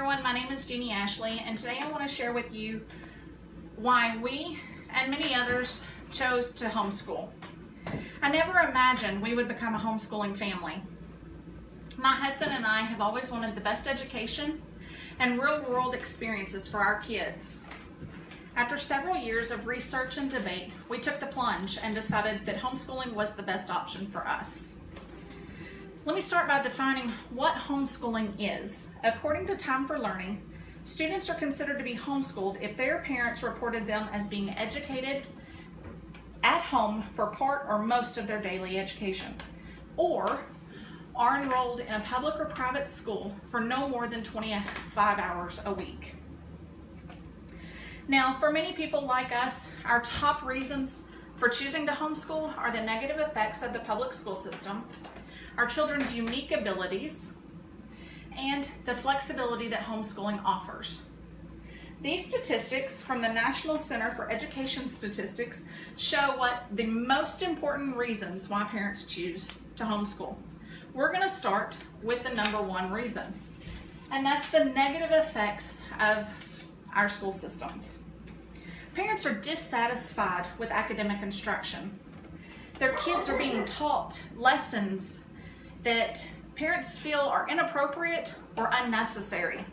everyone, my name is Ashley, and today I want to share with you why we and many others chose to homeschool. I never imagined we would become a homeschooling family. My husband and I have always wanted the best education and real-world experiences for our kids. After several years of research and debate, we took the plunge and decided that homeschooling was the best option for us. Let me start by defining what homeschooling is. According to Time for Learning, students are considered to be homeschooled if their parents reported them as being educated at home for part or most of their daily education, or are enrolled in a public or private school for no more than 25 hours a week. Now, for many people like us, our top reasons for choosing to homeschool are the negative effects of the public school system, our children's unique abilities, and the flexibility that homeschooling offers. These statistics from the National Center for Education Statistics show what the most important reasons why parents choose to homeschool. We're going to start with the number one reason, and that's the negative effects of our school systems. Parents are dissatisfied with academic instruction. Their kids are being taught lessons that parents feel are inappropriate or unnecessary.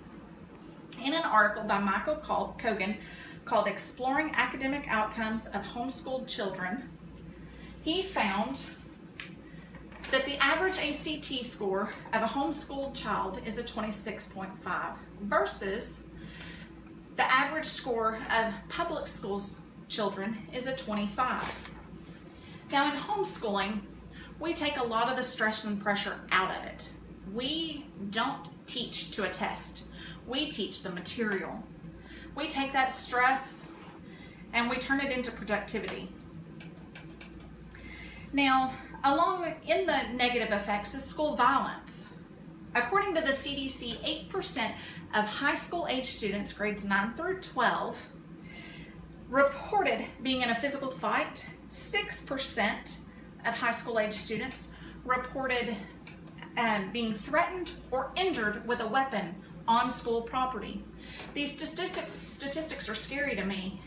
In an article by Michael Kogan called Exploring Academic Outcomes of Homeschooled Children, he found that the average ACT score of a homeschooled child is a 26.5 versus the average score of public schools children is a 25. Now in homeschooling, we take a lot of the stress and pressure out of it. We don't teach to a test. We teach the material. We take that stress and we turn it into productivity. Now, along in the negative effects is school violence. According to the CDC, 8% of high school age students, grades 9 through 12, reported being in a physical fight. 6% of high school age students reported being threatened or injured with a weapon on school property. These statistics are scary to me.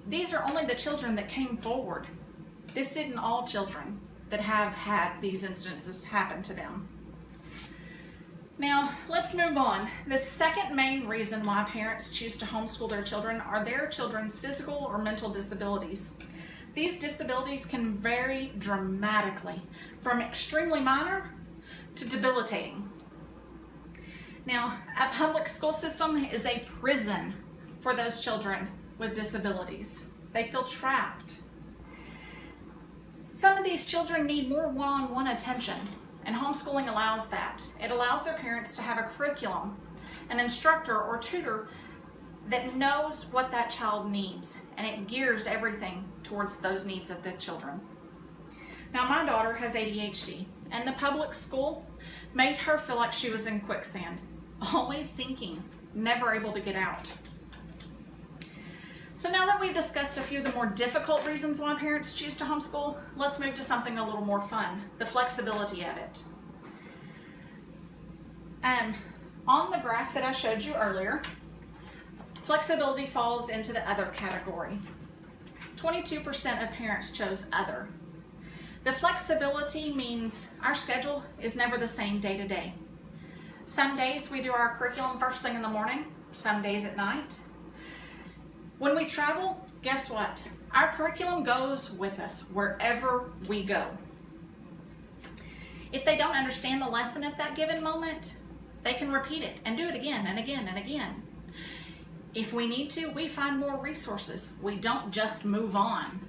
These are only the children that came forward. This isn't all children that have had these instances happen to them. Now, let's move on. The second main reason why parents choose to homeschool their children are their children's physical or mental disabilities. These disabilities can vary dramatically, from extremely minor to debilitating. Now, a public school system is a prison for those children with disabilities. They feel trapped. Some of these children need more one-on-one attention, and homeschooling allows that. It allows their parents to have a curriculum, an instructor or tutor that knows what that child needs, and it gears everything towards those needs of the children. Now, my daughter has ADHD, and the public school made her feel like she was in quicksand, always sinking, never able to get out. So now that we've discussed a few of the more difficult reasons why parents choose to homeschool, let's move to something a little more fun, the flexibility of it. On the graph that I showed you earlier, flexibility falls into the other category. 22% of parents chose other. The flexibility means our schedule is never the same day to day. Some days we do our curriculum first thing in the morning, some days at night. When we travel, guess what? Our curriculum goes with us wherever we go. If they don't understand the lesson at that given moment, they can repeat it and do it again and again and again. If we need to, we find more resources. We don't just move on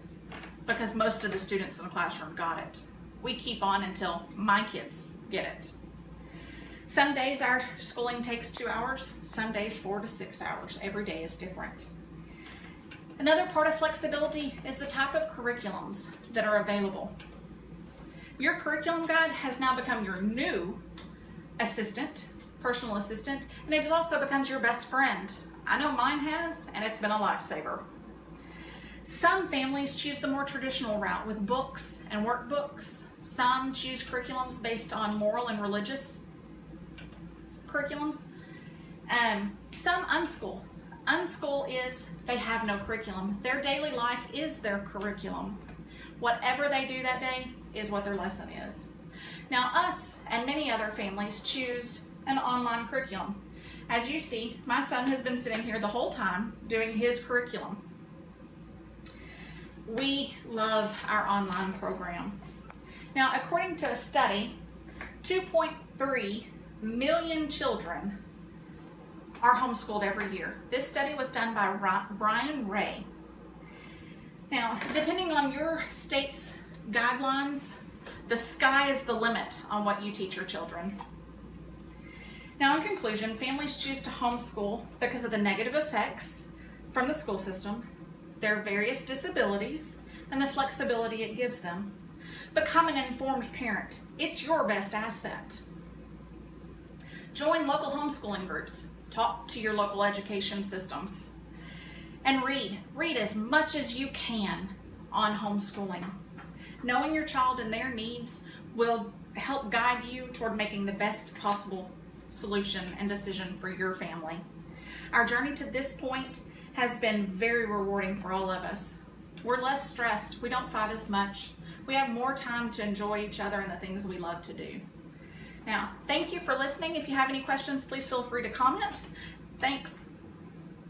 because most of the students in the classroom got it. We keep on until my kids get it. Some days our schooling takes 2 hours, some days 4 to 6 hours. Every day is different. Another part of flexibility is the type of curriculums that are available. Your curriculum guide has now become your new assistant, personal assistant, and it also becomes your best friend. I know mine has, and it's been a lifesaver. Some families choose the more traditional route with books and workbooks. Some choose curriculums based on moral and religious curriculums. Some unschool. Unschool is they have no curriculum. Their daily life is their curriculum. Whatever they do that day is what their lesson is. Now us and many other families choose an online curriculum. As you see, my son has been sitting here the whole time doing his curriculum. We love our online program. Now, according to a study, 2.3 million children are homeschooled every year. This study was done by Brian Ray. Now, depending on your state's guidelines, the sky is the limit on what you teach your children. Now, in conclusion, families choose to homeschool because of the negative effects from the school system, their various disabilities, and the flexibility it gives them. Become an informed parent. It's your best asset. Join local homeschooling groups. Talk to your local education systems. And read. Read as much as you can on homeschooling. Knowing your child and their needs will help guide you toward making the best possible solution and decision for your family. Our journey to this point has been very rewarding for all of us. We're less stressed. We don't fight as much. We have more time to enjoy each other and the things we love to do. Now, thank you for listening. If you have any questions, please feel free to comment. Thanks.